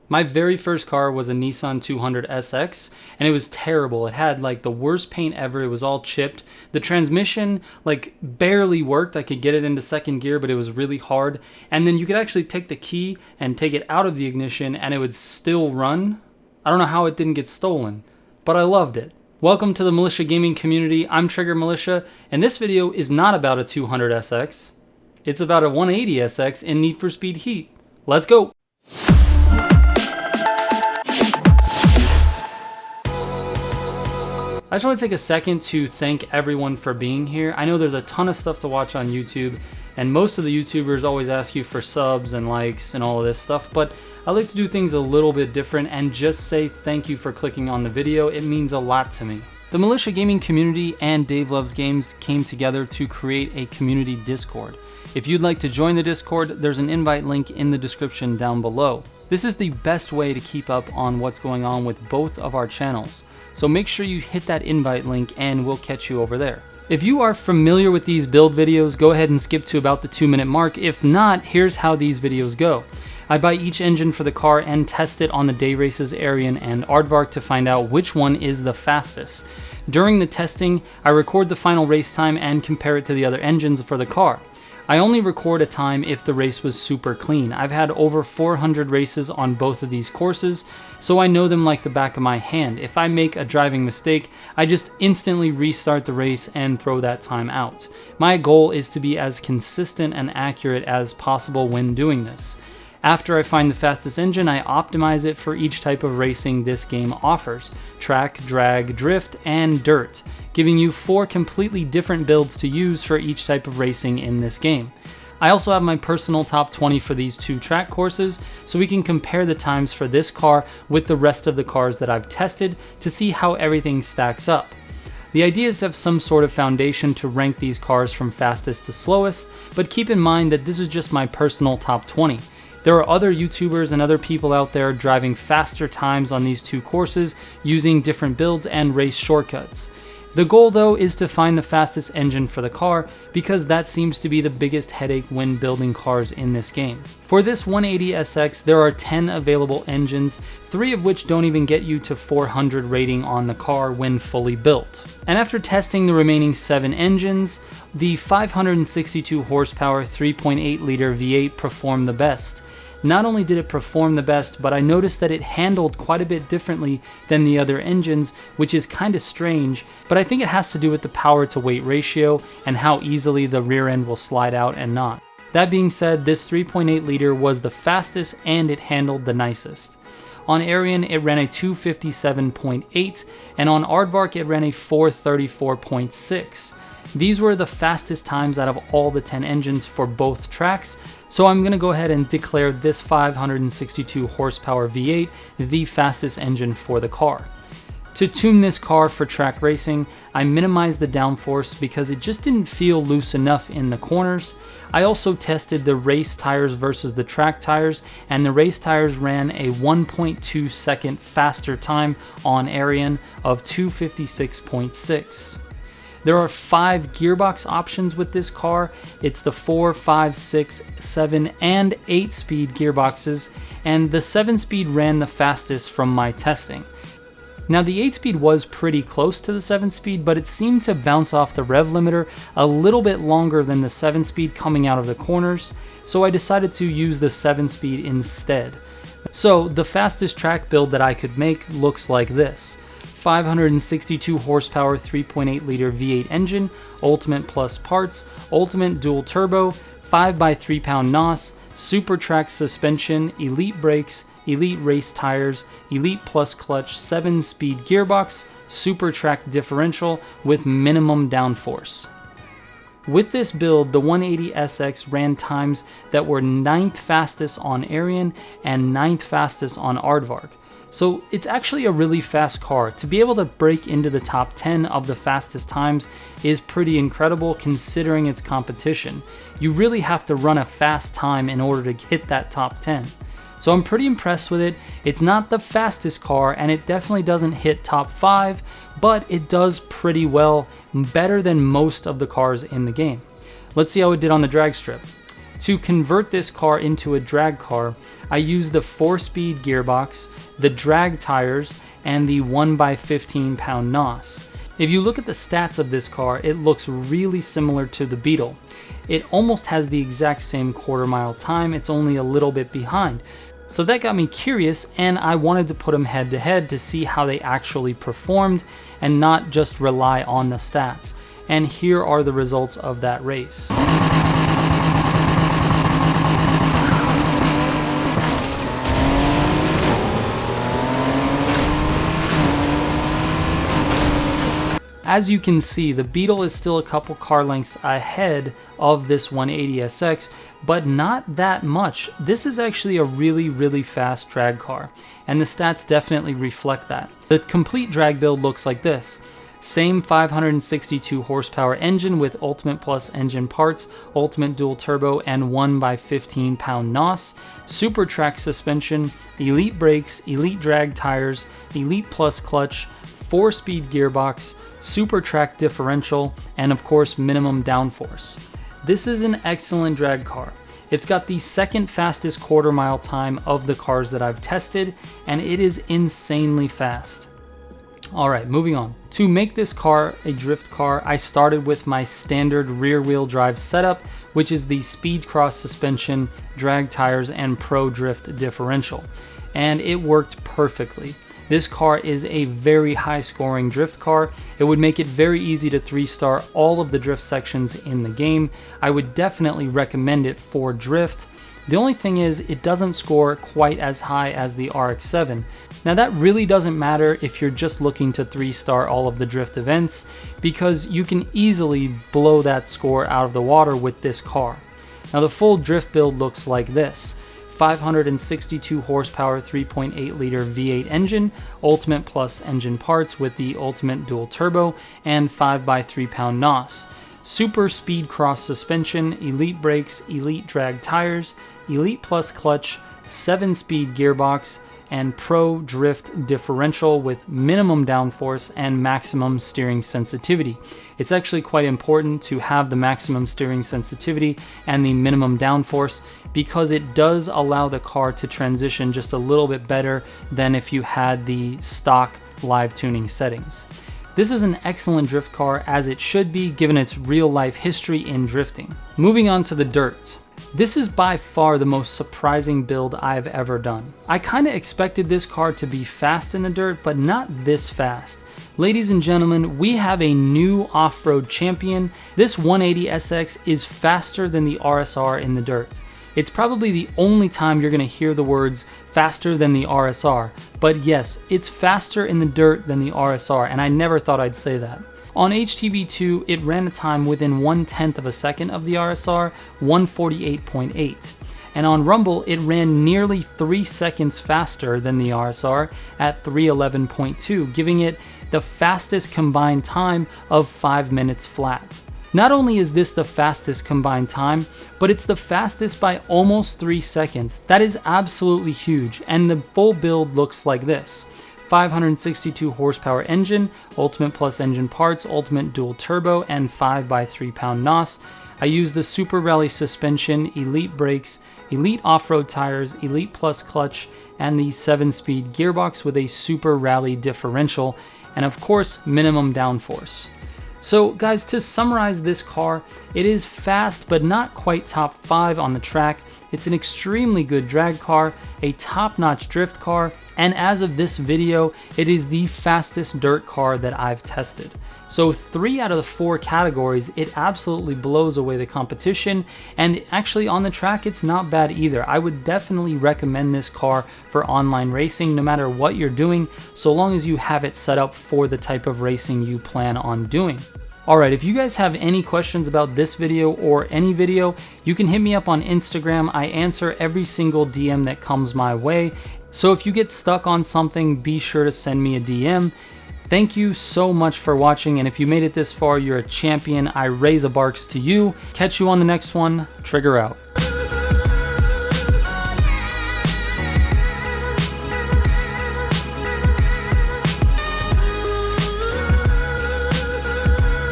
My very first car was a Nissan 200SX, and it was terrible. It had like the worst paint ever. It was all chipped. The transmission like barely worked. I could get it into second gear, but it was really hard. And then you could actually take the key and take it out of the ignition and it would still run. I don't know how it didn't get stolen, but I loved it. Welcome to the Militia Gaming Community. I'm Trigger Militia, and this video is not about a 200SX. It's about a 180SX in Need for Speed Heat. Let's go! I just want to take a second to thank everyone for being here. I know there's a ton of stuff to watch on YouTube, and most of the YouTubers always ask you for subs and likes and all of this stuff, but I like to do things a little bit different and just say thank you for clicking on the video. It means a lot to me. The Militia Gaming Community and Dave Loves Games came together to create a community Discord. If you'd like to join the Discord, there's an invite link in the description down below. This is the best way to keep up on what's going on with both of our channels. So make sure you hit that invite link and we'll catch you over there. If you are familiar with these build videos, go ahead and skip to about the 2-minute mark. If not, here's how these videos go. I buy each engine for the car and test it on the day races Aerion and Aarvark to find out which one is the fastest. During the testing, I record the final race time and compare it to the other engines for the car. I only record a time if the race was super clean. I've had over 400 races on both of these courses, so I know them like the back of my hand. If I make a driving mistake, I just instantly restart the race and throw that time out. My goal is to be as consistent and accurate as possible when doing this. After I find the fastest engine, I optimize it for each type of racing this game offers: track, drag, drift, and dirt, giving you 4 completely different builds to use for each type of racing in this game. I also have my personal top 20 for these 2 track courses, so we can compare the times for this car with the rest of the cars that I've tested to see how everything stacks up. The idea is to have some sort of foundation to rank these cars from fastest to slowest, but keep in mind that this is just my personal top 20. There are other YouTubers and other people out there driving faster times on these 2 courses using different builds and race shortcuts. The goal though is to find the fastest engine for the car, because that seems to be the biggest headache when building cars in this game. For this 180SX, there are 10 available engines, 3 of which don't even get you to 400 rating on the car when fully built. And after testing the remaining 7 engines, the 562 horsepower 3.8 liter V8 performed the best. Not only did it perform the best, but I noticed that it handled quite a bit differently than the other engines, which is kind of strange, but I think it has to do with the power to weight ratio and how easily the rear end will slide out and not. That being said, this 3.8 liter was the fastest and it handled the nicest. On Aerion, it ran a 257.8, and on Aardvark, it ran a 434.6. These were the fastest times out of all the 10 engines for both tracks, so I'm going to go ahead and declare this 562 horsepower V8 the fastest engine for the car. To tune this car for track racing, I minimized the downforce because it just didn't feel loose enough in the corners. I also tested the race tires versus the track tires, and the race tires ran a 1.2 second faster time on Aerion of 256.6. There are 5 gearbox options with this car. It's the 4, 5, 6, 7, and 8-speed gearboxes, and the 7-speed ran the fastest from my testing. Now the 8-speed was pretty close to the 7-speed, but it seemed to bounce off the rev limiter a little bit longer than the 7-speed coming out of the corners, so I decided to use the 7-speed instead. So the fastest track build that I could make looks like this: 562 horsepower 3.8 liter V8 engine, Ultimate Plus parts, Ultimate Dual Turbo, 5x3 pound NOS, Super Track suspension, Elite brakes, Elite race tires, Elite Plus clutch, 7-speed gearbox, Super Track differential with minimum downforce. With this build, the 180SX ran times that were 9th fastest on Aerion and 9th fastest on Aardvark. So it's actually a really fast car. To be able to break into the top 10 of the fastest times is pretty incredible considering its competition. You really have to run a fast time in order to hit that top 10. So I'm pretty impressed with it. It's not the fastest car and it definitely doesn't hit top 5, but it does pretty well, better than most of the cars in the game. Let's see how it did on the drag strip. To convert this car into a drag car, I used the 4-speed gearbox, the drag tires, and the 1x15 pound NOS. If you look at the stats of this car, it looks really similar to the Beetle. It almost has the exact same quarter-mile time, it's only a little bit behind. So that got me curious, and I wanted to put them head to head to see how they actually performed and not just rely on the stats. And here are the results of that race. As you can see, the Beetle is still a couple car lengths ahead of this 180SX, but not that much. This is actually a really fast drag car, and the stats definitely reflect that. The complete drag build looks like this. Same 562 horsepower engine with Ultimate Plus engine parts, Ultimate Dual Turbo, and 1x15 pound NOS, Super Track suspension, Elite brakes, Elite drag tires, Elite Plus clutch, 4-speed gearbox, Super Track differential, and of course minimum downforce. This is an excellent drag car. It's got the second fastest quarter-mile time of the cars that I've tested, and it is insanely fast. Alright, moving on. To make this car a drift car, I started with my standard rear-wheel drive setup, which is the Speed Cross suspension, drag tires, and Pro Drift differential. And it worked perfectly. This car is a very high scoring drift car. It would make it very easy to 3-star all of the drift sections in the game. I would definitely recommend it for drift. The only thing is it doesn't score quite as high as the RX-7. Now that really doesn't matter if you're just looking to 3-star all of the drift events, because you can easily blow that score out of the water with this car. Now the full drift build looks like this. 562 horsepower 3.8 liter V8 engine, Ultimate Plus engine parts with the Ultimate Dual Turbo, and 5x3 pound NOS. Super Speed Cross suspension, Elite brakes, Elite drag tires, Elite Plus clutch, 7-speed gearbox, and Pro Drift differential with minimum downforce and maximum steering sensitivity. It's actually quite important to have the maximum steering sensitivity and the minimum downforce because it does allow the car to transition just a little bit better than if you had the stock live tuning settings. This is an excellent drift car, as it should be given its real life history in drifting. Moving on to the dirt. This is by far the most surprising build I've ever done. I kinda expected this car to be fast in the dirt, but not this fast. Ladies and gentlemen, we have a new off-road champion. This 180SX is faster than the RSR in the dirt. It's probably the only time you're gonna hear the words faster than the RSR, but yes, it's faster in the dirt than the RSR, and I never thought I'd say that. On HTV2, it ran a time within 1/10 of a second of the RSR, 148.8. And on Rumble, it ran nearly 3 seconds faster than the RSR at 311.2, giving it the fastest combined time of 5 minutes flat. Not only is this the fastest combined time, but it's the fastest by almost 3 seconds. That is absolutely huge, and the full build looks like this. 562 horsepower engine, Ultimate Plus engine parts, Ultimate Dual Turbo, and 5x3 pound NOS. I use the Super Rally suspension, Elite brakes, Elite off-road tires, Elite Plus clutch, and the 7-speed gearbox with a Super Rally differential, and of course, minimum downforce. So guys, to summarize this car, it is fast but not quite top 5 on the track. It's an extremely good drag car, a top-notch drift car, and as of this video, it is the fastest dirt car that I've tested. So 3 out of the 4 categories, it absolutely blows away the competition, and actually on the track, it's not bad either. I would definitely recommend this car for online racing, no matter what you're doing, so long as you have it set up for the type of racing you plan on doing. Alright, if you guys have any questions about this video or any video, you can hit me up on Instagram. I answer every single DM that comes my way. So if you get stuck on something, be sure to send me a DM. Thank you so much for watching, and if you made it this far, you're a champion. I raise a barks to you. Catch you on the next one. Trigger out.